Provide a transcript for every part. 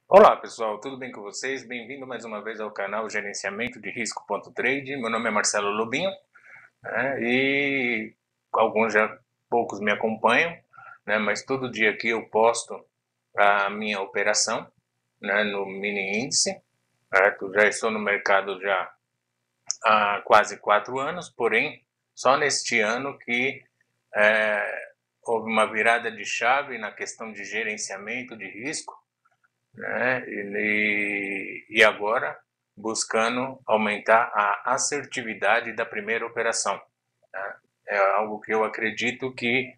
Olá pessoal, tudo bem com vocês? Bem-vindo mais uma vez ao canal Gerenciamento de Risco.trade. Meu nome é Marcelo Lobinho, né? E poucos me acompanham, né? Mas todo dia aqui eu posto a minha operação, né? No mini índice, certo? Já estou no mercado já há quase 4 anos, porém só neste ano que houve uma virada de chave na questão de gerenciamento de risco, né? E agora buscando aumentar a assertividade da primeira operação, né? É algo que eu acredito que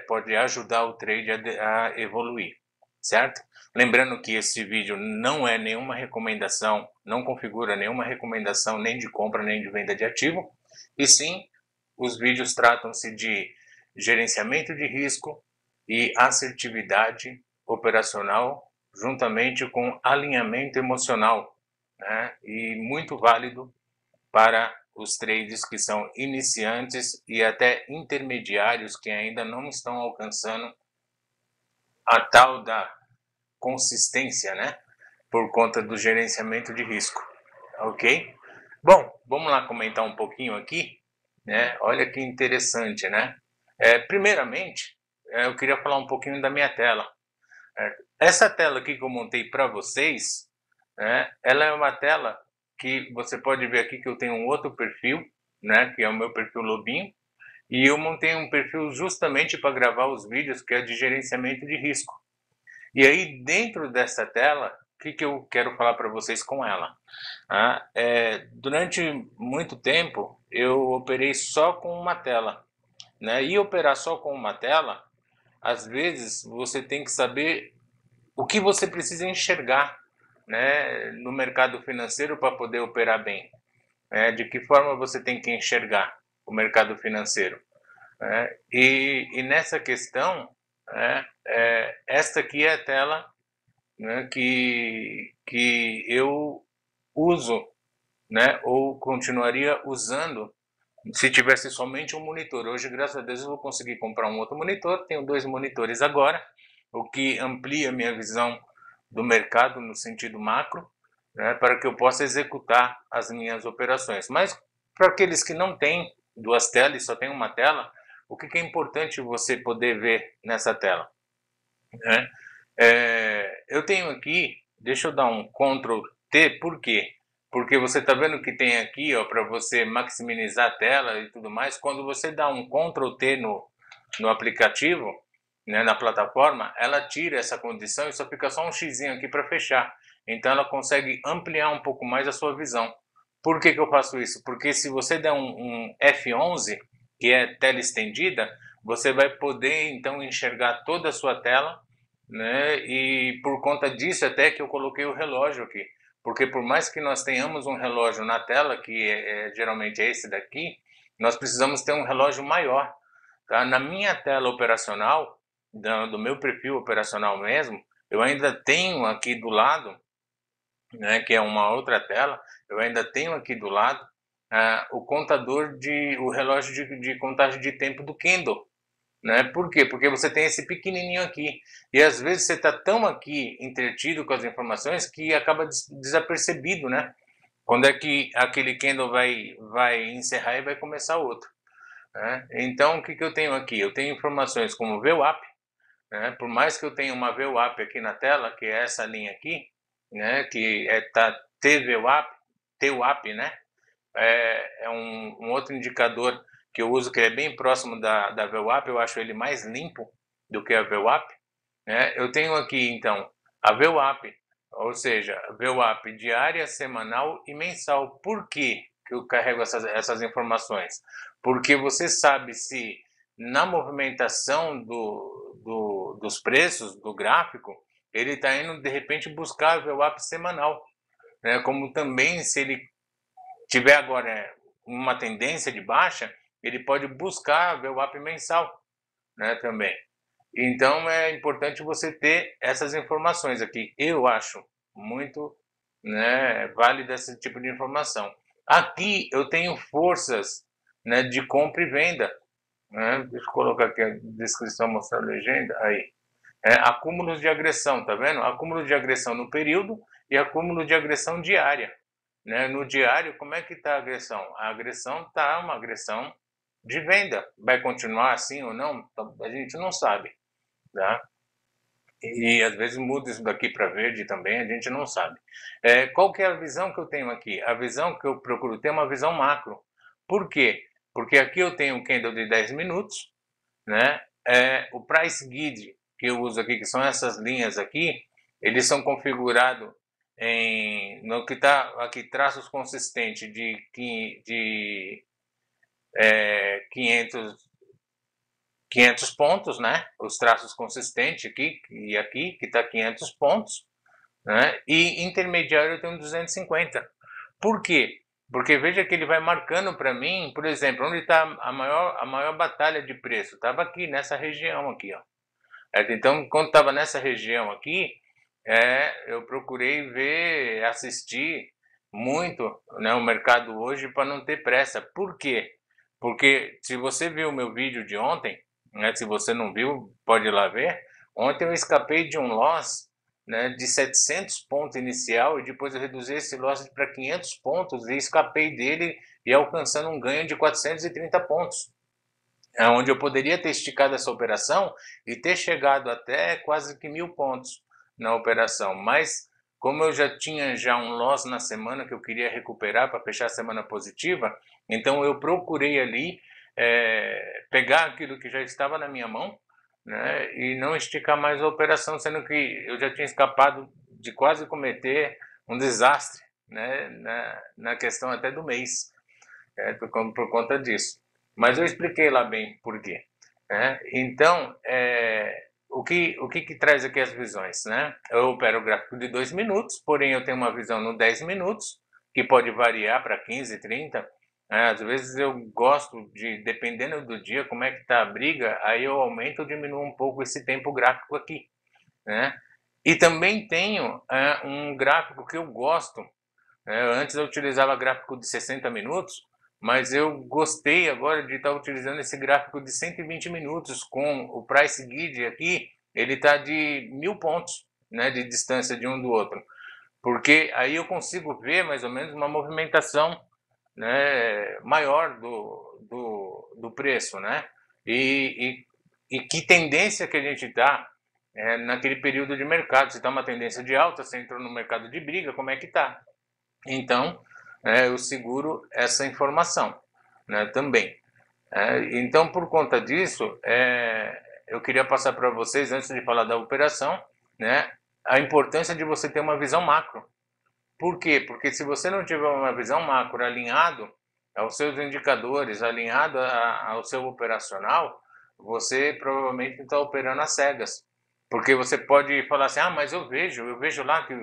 pode ajudar o trade a evoluir, certo? Lembrando que esse vídeo não é nenhuma recomendação, não configura nenhuma recomendação nem de compra nem de venda de ativo, e sim os vídeos tratam-se de gerenciamento de risco e assertividade operacional juntamente com alinhamento emocional, né? E muito válido para os trades que são iniciantes e até intermediários que ainda não estão alcançando a tal da consistência, né? Por conta do gerenciamento de risco, ok? Bom, vamos lá comentar um pouquinho aqui, né? Olha que interessante, né? Primeiramente, eu queria falar um pouquinho da minha tela. Essa tela aqui que eu montei para vocês, né, ela é uma tela que você pode ver aqui que eu tenho um outro perfil, né, que é o meu perfil Lobinho, e eu montei um perfil justamente para gravar os vídeos que é de gerenciamento de risco. E aí dentro dessa tela, o que eu quero falar para vocês com ela? Durante muito tempo eu operei só com uma tela, né? E operar só com uma tela, às vezes você tem que saber o que você precisa enxergar, né, no mercado financeiro para poder operar bem, né? De que forma você tem que enxergar o mercado financeiro, né? E nessa questão, né, esta aqui é a tela, né, que eu uso, né, ou continuaria usando se tivesse somente um monitor. Hoje, graças a Deus, eu vou conseguir comprar um outro monitor. Tenho dois monitores agora, o que amplia minha visão do mercado no sentido macro, né, para que eu possa executar as minhas operações. Mas para aqueles que não têm duas telas, só tem uma tela, o que é importante você poder ver nessa tela, né? Eu tenho aqui, deixa eu dar um Ctrl T, por quê? Porque você está vendo que tem aqui, ó, para você maximizar a tela e tudo mais. Quando você dá um Ctrl T no aplicativo, né, na plataforma, ela tira essa condição e só fica só um xizinho aqui para fechar. Então ela consegue ampliar um pouco mais a sua visão. Por que eu faço isso? Porque se você der um F11, que é tela estendida, você vai poder então enxergar toda a sua tela, né? E por conta disso até que eu coloquei o relógio aqui, porque por mais que nós tenhamos um relógio na tela, que geralmente é esse daqui, nós precisamos ter um relógio maior, tá? Na minha tela operacional, do meu perfil operacional mesmo, eu ainda tenho aqui do lado, né, que é uma outra tela, eu ainda tenho aqui do lado o relógio de contagem de tempo do Kindle, né? Por quê? Porque você tem esse pequenininho aqui. E às vezes você está tão aqui entretido com as informações que acaba desapercebido, né? Quando é que aquele candle vai encerrar e vai começar outro, né? Então, o que eu tenho aqui? Eu tenho informações como VWAP, né? Por mais que eu tenha uma VWAP aqui na tela, que é essa linha aqui, né? Que tá TVWAP, TWAP, né? É um outro indicador que eu uso que é bem próximo da VWAP, eu acho ele mais limpo do que a VWAP, né? Eu tenho aqui então a VWAP, ou seja, a VWAP diária, semanal e mensal. Por que eu carrego essas informações? Porque você sabe se na movimentação dos preços do gráfico ele está indo de repente buscar a VWAP semanal, né? Como também se ele tiver agora uma tendência de baixa, ele pode buscar ver o VWAP mensal, né, também. Então é importante você ter essas informações aqui. Eu acho muito, né, válido esse tipo de informação. Aqui eu tenho forças, né, de compra e venda, né? Deixa eu colocar aqui a descrição, mostrar a legenda aí. acúmulos de agressão, tá vendo? Acúmulo de agressão no período e acúmulo de agressão diária. Né? No diário, como é que está a agressão? A agressão está uma agressão de venda. Vai continuar assim ou não? A gente não sabe. Tá? E às vezes muda isso daqui para verde também, a gente não sabe. Qual que é a visão que eu tenho aqui? A visão que eu procuro ter é uma visão macro. Por quê? Porque aqui eu tenho um candle de 10 minutos, né? O price guide que eu uso aqui, que são essas linhas aqui, eles são configurados no que está aqui, traços consistentes de 500 pontos, né? Os traços consistentes aqui e aqui, que está 500 pontos, né? E intermediário eu tenho 250. Por quê? Porque veja que ele vai marcando para mim, por exemplo, onde está a maior batalha de preço? Estava aqui, nessa região aqui, ó. Então, quando estava nessa região aqui, eu procurei ver, assistir muito, né, o mercado hoje para não ter pressa. Por quê? Porque se você viu o meu vídeo de ontem, né, se você não viu, pode ir lá ver. Ontem eu escapei de um loss, né, de 700 pontos inicial e depois eu reduzi esse loss para 500 pontos e escapei dele e alcançando um ganho de 430 pontos. Onde eu poderia ter esticado essa operação e ter chegado até quase que 1.000 pontos na operação, mas como eu já tinha um loss na semana que eu queria recuperar para fechar a semana positiva, então eu procurei ali pegar aquilo que já estava na minha mão, né, e não esticar mais a operação, sendo que eu já tinha escapado de quase cometer um desastre, né, na questão até do mês, por conta disso. Mas eu expliquei lá bem por quê. Né? Então, o que traz aqui as visões? Né? Eu opero o gráfico de 2 minutos, porém eu tenho uma visão no 10 minutos, que pode variar para 15, 30. Né? Às vezes eu gosto de, dependendo do dia, como é que está a briga, aí eu aumento ou diminuo um pouco esse tempo gráfico aqui. Né? E também tenho um gráfico que eu gosto. Antes eu utilizava gráfico de 60 minutos, mas eu gostei agora de estar utilizando esse gráfico de 120 minutos com o Price Guide aqui, ele está de 1.000 pontos, né, de distância de um do outro, porque aí eu consigo ver mais ou menos uma movimentação, né, maior do preço, né, e que tendência que a gente está naquele período de mercado, se está uma tendência de alta, se entrou no mercado de briga, como é que está? Então, eu seguro essa informação, né, também. Então, por conta disso, eu queria passar para vocês, antes de falar da operação, né, a importância de você ter uma visão macro. Por quê? Porque se você não tiver uma visão macro alinhado aos seus indicadores, alinhado ao seu operacional, você provavelmente está operando às cegas. Porque você pode falar assim, mas eu vejo lá que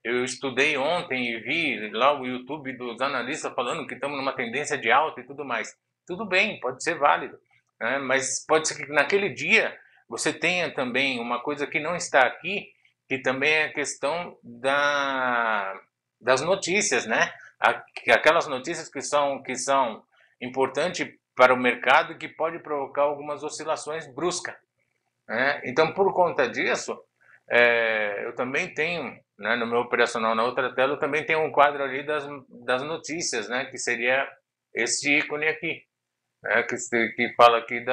eu estudei ontem e vi lá o YouTube dos analistas falando que estamos numa tendência de alta e tudo mais. Tudo bem, pode ser válido, né? Mas pode ser que naquele dia você tenha também uma coisa que não está aqui, que também é a questão das notícias, né? Aquelas notícias que são importantes para o mercado e que pode provocar algumas oscilações bruscas. Né? Então, por conta disso, eu também tenho, né, no meu operacional na outra tela, eu também tenho um quadro ali das notícias, né, que seria esse ícone aqui, né, que fala aqui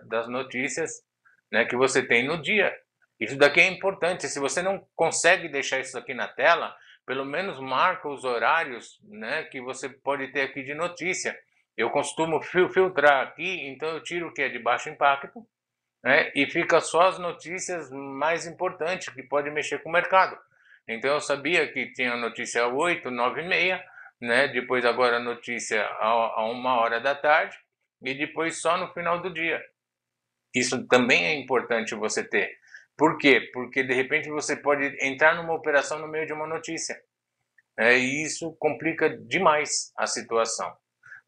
das notícias, né, que você tem no dia. Isso daqui é importante. Se você não consegue deixar isso aqui na tela, pelo menos marca os horários, né, que você pode ter aqui de notícia. Eu costumo filtrar aqui, então eu tiro o que é de baixo impacto, né, e fica só as notícias mais importantes que podem mexer com o mercado. Então eu sabia que tinha notícia 8, 9 e meia, né, depois agora notícia a 1 hora da tarde e depois só no final do dia. Isso também é importante você ter. Por quê? Porque de repente você pode entrar numa operação no meio de uma notícia. E isso complica demais a situação.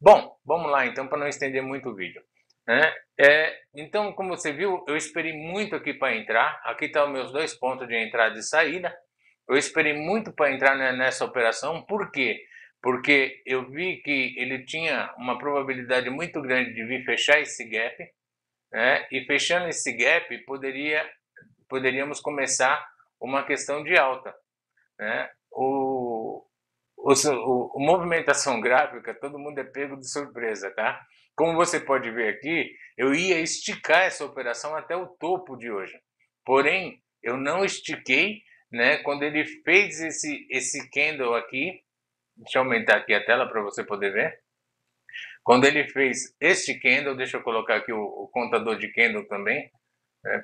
Bom, vamos lá então para não estender muito o vídeo. Né? Então, como você viu, eu esperei muito aqui para entrar. Aqui estão os meus 2 pontos de entrada e saída. Eu esperei muito para entrar nessa operação. Por quê? Porque eu vi que ele tinha uma probabilidade muito grande de vir fechar esse gap, né? E fechando esse gap, poderia poderíamos começar uma questão de alta, né? O movimentação gráfica, todo mundo é pego de surpresa, tá? Como você pode ver aqui, eu ia esticar essa operação até o topo de hoje. Porém, eu não estiquei, né? Quando ele fez esse candle aqui, deixa eu aumentar aqui a tela para você poder ver. Quando ele fez este candle, deixa eu colocar aqui o contador de candle também,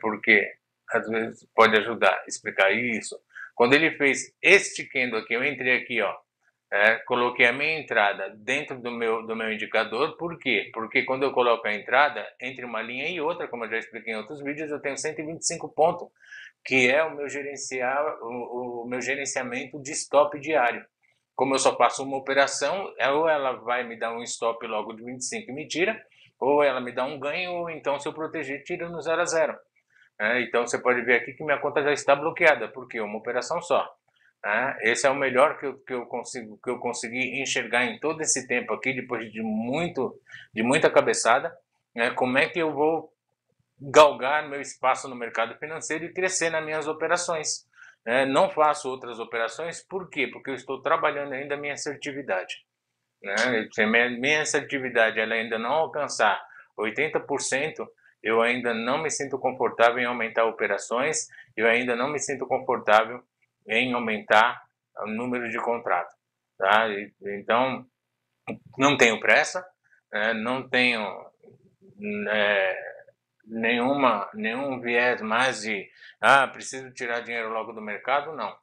porque às vezes pode ajudar a explicar isso. Quando ele fez este candle aqui, eu entrei aqui, ó, coloquei a minha entrada dentro do meu indicador. Por quê? Porque quando eu coloco a entrada entre uma linha e outra, como eu já expliquei em outros vídeos, eu tenho 125 pontos, que é o meu gerenciamento de stop diário. Como eu só faço uma operação, ou ela vai me dar um stop logo de 25 e me tira, ou ela me dá um ganho, ou então, se eu proteger, tira no 0 a 0. Então você pode ver aqui que minha conta já está bloqueada, porque uma operação só. Esse é o melhor que eu consegui enxergar em todo esse tempo aqui, depois de muita cabeçada, como é que eu vou galgar meu espaço no mercado financeiro e crescer nas minhas operações. Não faço outras operações, por quê? Porque eu estou trabalhando ainda a minha assertividade. Se minha assertividade ela ainda não alcançar 80%, eu ainda não me sinto confortável em aumentar operações, eu ainda não me sinto confortável em aumentar o número de contratos. Tá? Então, não tenho pressa, não tenho nenhum viés mais de preciso tirar dinheiro logo do mercado, não.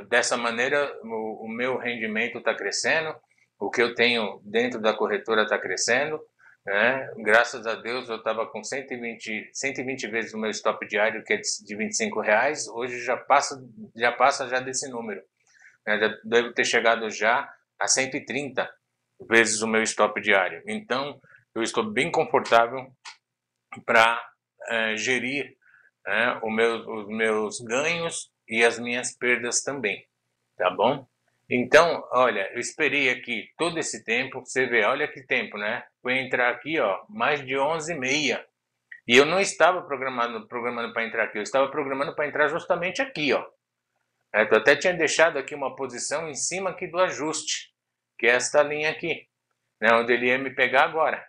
Dessa maneira, o meu rendimento está crescendo, o que eu tenho dentro da corretora está crescendo, graças a Deus eu estava com 120 vezes o meu stop diário, que é de R$25, hoje já passa desse número, já devo ter chegado já a 130 vezes o meu stop diário. Então, eu estou bem confortável para gerir os meus ganhos e as minhas perdas também, tá bom? Então, olha, eu esperei aqui todo esse tempo, você vê, olha que tempo, né? Fui entrar aqui, ó, mais de 11h30, e eu não estava programando para entrar aqui, eu estava programando para entrar justamente aqui, ó. Eu até tinha deixado aqui uma posição em cima aqui do ajuste, que é esta linha aqui, né, onde ele ia me pegar agora.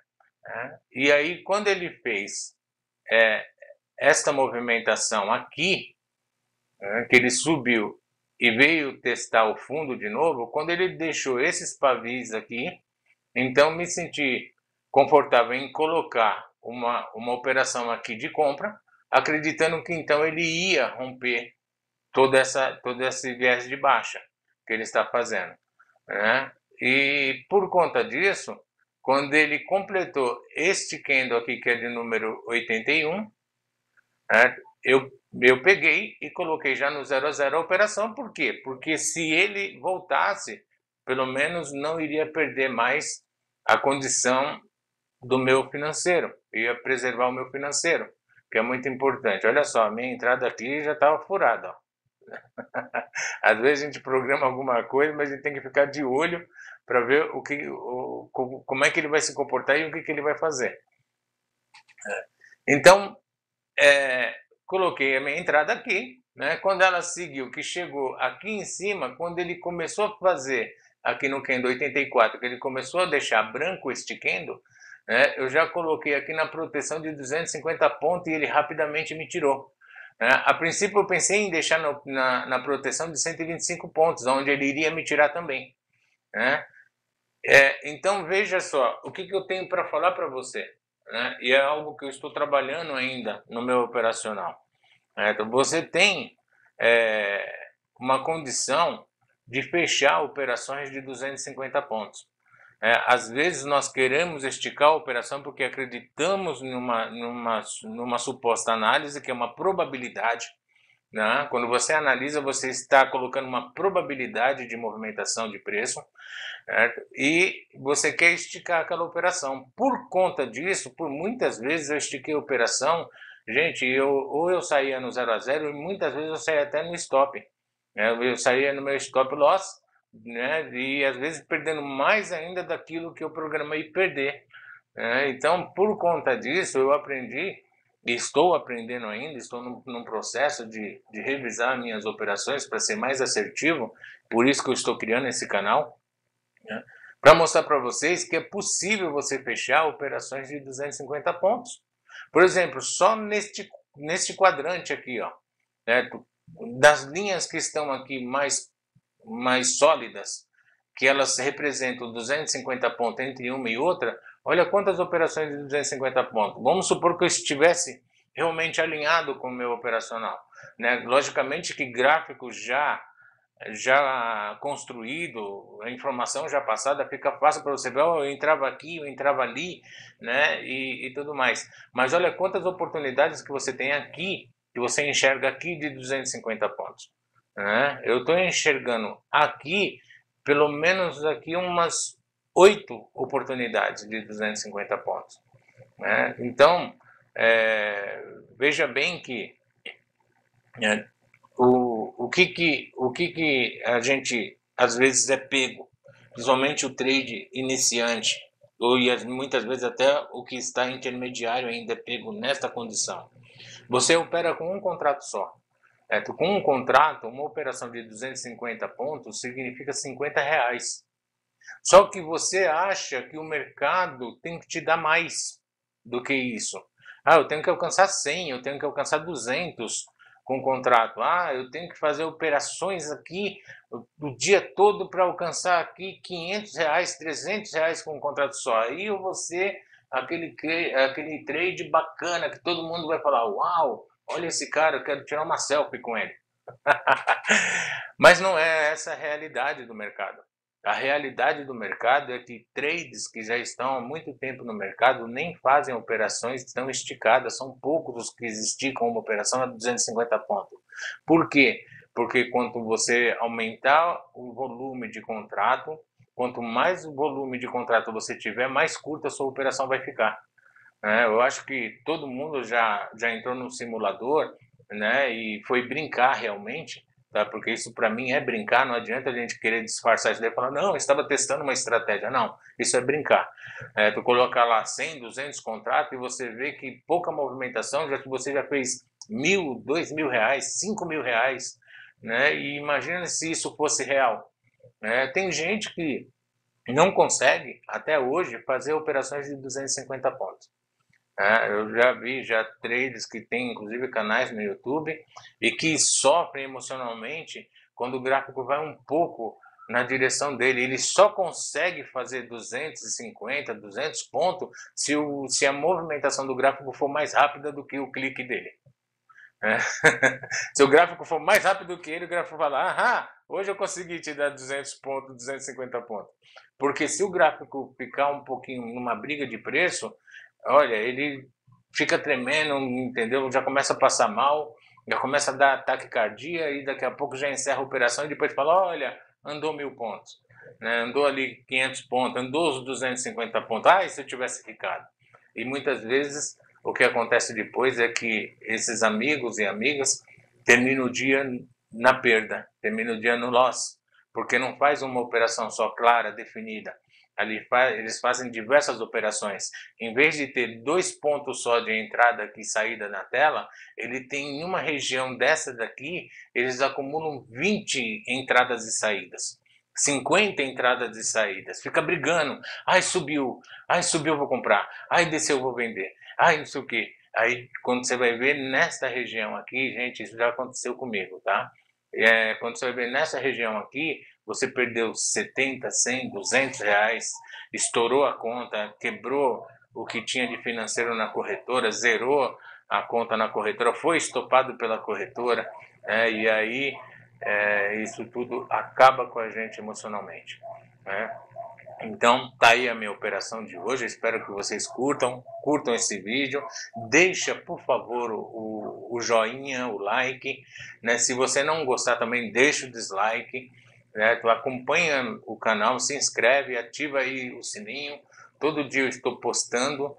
E aí, quando ele fez esta movimentação aqui, que ele subiu e veio testar o fundo de novo, quando ele deixou esses pavis aqui, então me senti confortável em colocar uma operação aqui de compra, acreditando que então ele ia romper todo esse viés de baixa que ele está fazendo. E por conta disso, quando ele completou este candle aqui, que é de número 81, eu peguei e coloquei já no 0 a 0 a operação. Por quê? Porque se ele voltasse, pelo menos não iria perder mais a condição do meu financeiro, ia preservar o meu financeiro, que é muito importante. Olha só, a minha entrada aqui já estava furada, ó. Às vezes a gente programa alguma coisa, mas a gente tem que ficar de olho para ver como é que ele vai se comportar e o que ele vai fazer. Então, coloquei a minha entrada aqui, né? Quando ela seguiu, que chegou aqui em cima, quando ele começou a fazer aqui no candle 84, que ele começou a deixar branco este candle, eu já coloquei aqui na proteção de 250 pontos e ele rapidamente me tirou. A princípio eu pensei em deixar na proteção de 125 pontos, onde ele iria me tirar também. Então veja só, o que eu tenho para falar para você, e é algo que eu estou trabalhando ainda no meu operacional. Então você tem uma condição de fechar operações de 250 pontos. Às vezes nós queremos esticar a operação porque acreditamos numa suposta análise, que é uma probabilidade. Quando você analisa, você está colocando uma probabilidade de movimentação de preço, certo? E você quer esticar aquela operação. Por conta disso, por muitas vezes eu estiquei a operação, gente, ou eu saía no 0 a 0 e muitas vezes eu saía até no stop. Eu saía no meu stop loss, e às vezes perdendo mais ainda daquilo que eu programei perder. Então, por conta disso, eu aprendi estou aprendendo ainda, estou num processo de revisar minhas operações para ser mais assertivo, por isso que eu estou criando esse canal, né? Para mostrar para vocês que é possível você fechar operações de 250 pontos. Por exemplo, só neste quadrante aqui, ó, certo? Das linhas que estão aqui mais sólidas, que elas representam 250 pontos entre uma e outra, olha quantas operações de 250 pontos. Vamos supor que eu estivesse realmente alinhado com o meu operacional, né? Logicamente que gráfico já construído, a informação já passada, fica fácil para você ver, oh, eu entrava aqui, eu entrava ali, né, e tudo mais. Mas olha quantas oportunidades que você tem aqui, que você enxerga aqui de 250 pontos, né? Eu estou enxergando aqui, pelo menos aqui umas 8 oportunidades de 250 pontos, né? Então, veja bem que né, o que a gente às vezes é pego, principalmente o trade iniciante, ou muitas vezes até o que está intermediário ainda é pego nesta condição. Você opera com um contrato só. Com um contrato, uma operação de 250 pontos significa R$ 50. Só que você acha que o mercado tem que te dar mais do que isso. Ah, eu tenho que alcançar 100, eu tenho que alcançar 200 com o contrato. Ah, eu tenho que fazer operações aqui o dia todo para alcançar aqui R$ 500, R$ 300 com um contrato só. Aí eu vou ser aquele trade bacana que todo mundo vai falar, uau, olha esse cara, eu quero tirar uma selfie com ele. Mas não é essa a realidade do mercado. A realidade do mercado é que trades que já estão há muito tempo no mercado nem fazem operações tão esticadas, são poucos os que esticam uma operação a 250 pontos. Por quê? Porque quanto você aumentar o volume de contrato, quanto mais o volume de contrato você tiver, mais curta a sua operação vai ficar. Eu acho que todo mundo já entrou no simulador, né, e foi brincar realmente, tá? Porque isso para mim é brincar, não adianta a gente querer disfarçar isso daí e falar, não, eu estava testando uma estratégia. Não, isso é brincar. Tu colocar lá 100, 200 contratos e você vê que pouca movimentação, já que você já fez R$ 1.000, R$ 2.000, R$ 5.000, né? E imagina se isso fosse real. Tem gente que não consegue, até hoje, fazer operações de 250 pontos. Eu já vi traders que têm inclusive canais no YouTube e que sofrem emocionalmente quando o gráfico vai um pouco na direção dele. Ele só consegue fazer 250, 200 pontos se a movimentação do gráfico for mais rápida do que o clique dele. Se o gráfico for mais rápido que ele, o gráfico vai lá, hoje eu consegui te dar 200 pontos, 250 pontos. Porque se o gráfico ficar um pouquinho numa briga de preço, olha, ele fica tremendo, entendeu? Já começa a passar mal, já começa a dar ataque cardíaco e daqui a pouco já encerra a operação e depois fala, olha, andou 1.000 pontos, né? Andou ali 500 pontos, andou os 250 pontos, e se eu tivesse ficado? E muitas vezes o que acontece depois é que esses amigos e amigas terminam o dia na perda, terminam o dia no loss, porque não faz uma operação só clara, definida. Eles fazem diversas operações. Em vez de ter 2 pontos só de entrada e saída na tela, ele tem em uma região dessa daqui, eles acumulam 20 entradas e saídas. 50 entradas e saídas. Fica brigando. Ai, subiu, vou comprar. Ai, desceu, vou vender. Ai, não sei o quê. Aí, quando você vai ver nesta região aqui, gente, isso já aconteceu comigo, tá? Quando você vai ver nessa região aqui, você perdeu 70, 100, R$ 200, estourou a conta, quebrou o que tinha de financeiro na corretora, zerou a conta na corretora, foi estopado pela corretora, e aí isso tudo acaba com a gente emocionalmente, né? Então, tá aí a minha operação de hoje. Eu espero que vocês curtam esse vídeo. Deixa, por favor, o joinha, o like, né? Se você não gostar também, deixa o dislike, né? Tu acompanha o canal, se inscreve, ativa aí o sininho. Todo dia eu estou postando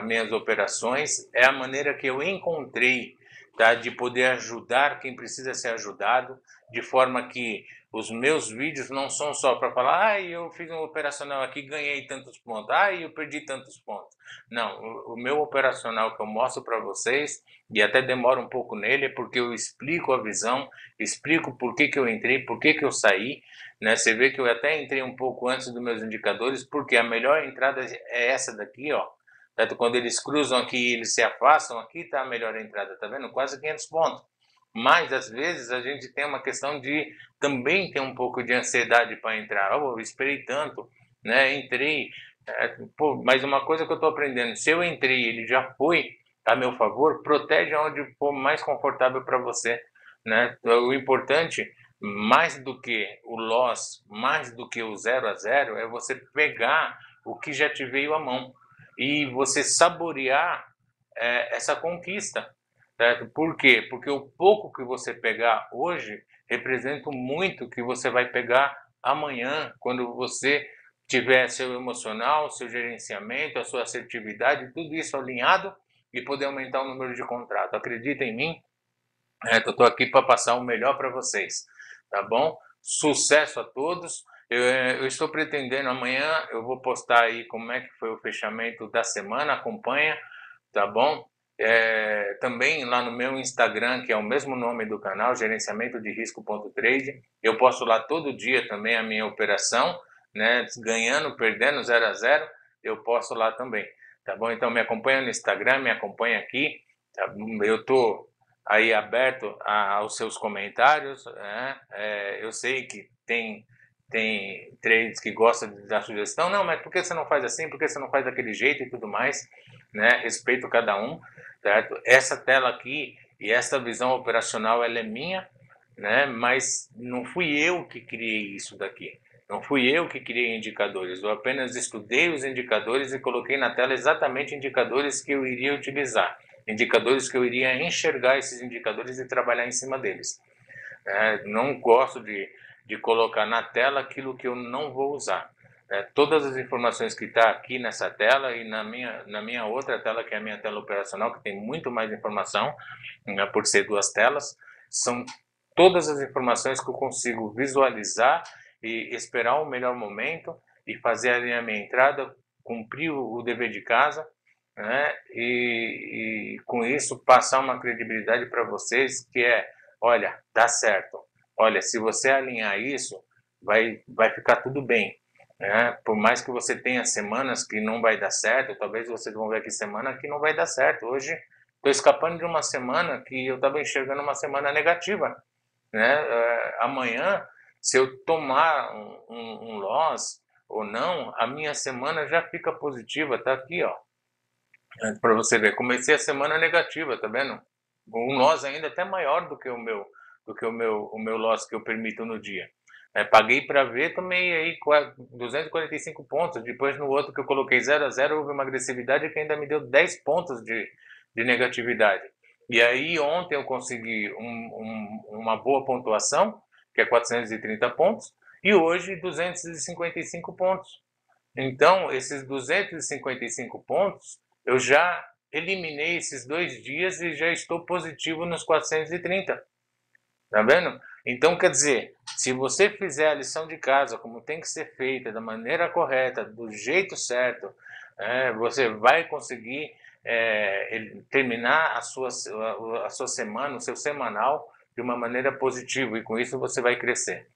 minhas operações. É a maneira que eu encontrei, tá? De poder ajudar quem precisa ser ajudado, de forma que os meus vídeos não são só para falar, eu fiz um operacional aqui, ganhei tantos pontos, eu perdi tantos pontos. Não, o meu operacional que eu mostro para vocês, e até demora um pouco nele, é porque eu explico a visão, explico por que eu entrei, por que eu saí, né? Você vê que eu até entrei um pouco antes dos meus indicadores, porque a melhor entrada é essa daqui, ó. Quando eles cruzam aqui, eles se afastam, aqui está a melhor entrada, tá vendo? Quase 500 pontos. Mas, às vezes, a gente tem uma questão de também ter um pouco de ansiedade para entrar. Eu esperei tanto, né? Entrei. Mas uma coisa que eu estou aprendendo, se eu entrei ele já foi a meu favor, protege onde for mais confortável para você, né? O importante, mais do que o loss, mais do que o 0 a 0, é você pegar o que já te veio à mão e você saborear essa conquista. Certo? Por quê? Porque o pouco que você pegar hoje representa muito que você vai pegar amanhã, quando você tiver seu emocional, seu gerenciamento, a sua assertividade, tudo isso alinhado e poder aumentar o número de contrato. Acredita em mim, eu estou aqui para passar o melhor para vocês, tá bom? Sucesso a todos. Eu estou pretendendo amanhã, eu vou postar aí como é que foi o fechamento da semana, acompanha, tá bom? Também lá no meu Instagram, que é o mesmo nome do canal, gerenciamento de risco.trade, eu posto lá todo dia também a minha operação, né? Ganhando, perdendo, 0 a 0, eu posto lá também, tá bom? Então me acompanha no Instagram, me acompanha aqui, tá? Eu tô aí aberto aos seus comentários, né? Eu sei que tem trades que gostam de dar sugestão, não, mas por que você não faz assim, por que você não faz daquele jeito e tudo mais, né? Respeito cada um, certo? Essa tela aqui e essa visão operacional, ela é minha, né? Mas não fui eu que criei isso daqui. Não fui eu que criei indicadores, eu apenas estudei os indicadores e coloquei na tela exatamente indicadores que eu iria utilizar, indicadores que eu iria enxergar esses indicadores e trabalhar em cima deles. Não gosto de colocar na tela aquilo que eu não vou usar. Todas as informações que está aqui nessa tela e na minha outra tela, que é a minha tela operacional, que tem muito mais informação, né, por ser duas telas, são todas as informações que eu consigo visualizar e esperar o melhor momento e fazer ali a minha entrada, cumprir o dever de casa, né, e com isso passar uma credibilidade para vocês que olha, dá certo. Olha, se você alinhar isso, vai ficar tudo bem. Né? Por mais que você tenha semanas que não vai dar certo, talvez vocês vão ver aqui semana que não vai dar certo. Hoje estou escapando de uma semana que eu estava enxergando uma semana negativa. Né? Amanhã, se eu tomar um loss ou não, a minha semana já fica positiva. Tá aqui, ó, para você ver. Comecei a semana negativa, tá vendo? Um loss ainda até maior do que o meu loss que eu permito no dia. Paguei para ver, tomei aí 245 pontos. Depois no outro que eu coloquei 0 a 0, houve uma agressividade que ainda me deu 10 pontos de negatividade. E aí ontem eu consegui uma boa pontuação, que é 430 pontos, e hoje 255 pontos. Então, esses 255 pontos, eu já eliminei esses 2 dias e já estou positivo nos 430. Tá vendo? Então, quer dizer, se você fizer a lição de casa como tem que ser feita, da maneira correta, do jeito certo, você vai conseguir terminar a sua semana, o seu semanal, de uma maneira positiva, e com isso você vai crescer.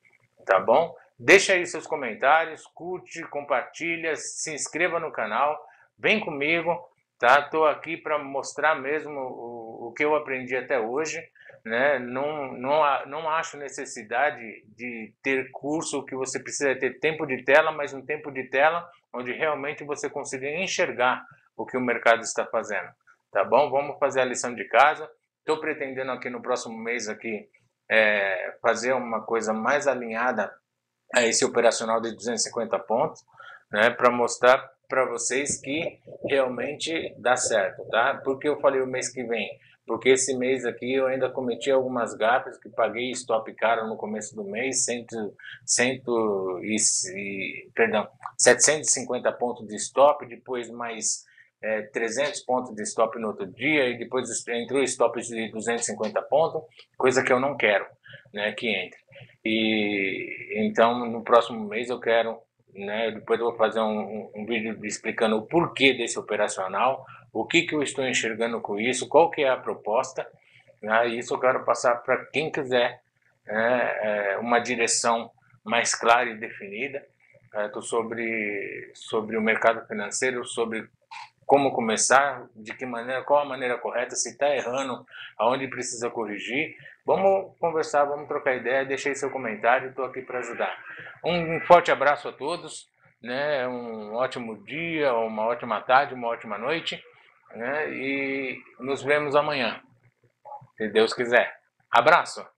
Tá bom? Deixa aí seus comentários, curte, compartilha, se inscreva no canal, vem comigo, tá? Tô aqui para mostrar mesmo o que eu aprendi até hoje, né? Não acho necessidade de ter curso que você precisa ter tempo de tela, mas um tempo de tela onde realmente você consiga enxergar o que o mercado está fazendo, tá bom? Vamos fazer a lição de casa. Estou pretendendo aqui no próximo mês aqui fazer uma coisa mais alinhada a esse operacional de 250 pontos, né, para mostrar para vocês que realmente dá certo, tá? Porque eu falei o mês que vem? Porque esse mês aqui eu ainda cometi algumas gafes que paguei stop caro no começo do mês, 750 pontos de stop, depois mais 300 pontos de stop no outro dia e depois entrou stop de 250 pontos, coisa que eu não quero, né, que entre. E então no próximo mês eu quero, né, depois eu vou fazer um vídeo explicando o porquê desse operacional, o que eu estou enxergando com isso, qual que é a proposta, né, e isso eu quero passar para quem quiser, né, uma direção mais clara e definida, sobre o mercado financeiro, sobre como começar, de que maneira, qual a maneira correta, se está errando, aonde precisa corrigir. Vamos conversar, vamos trocar ideia, deixei seu comentário, estou aqui para ajudar. Um forte abraço a todos, né? Um ótimo dia, uma ótima tarde, uma ótima noite, né? E nos vemos amanhã, se Deus quiser. Abraço!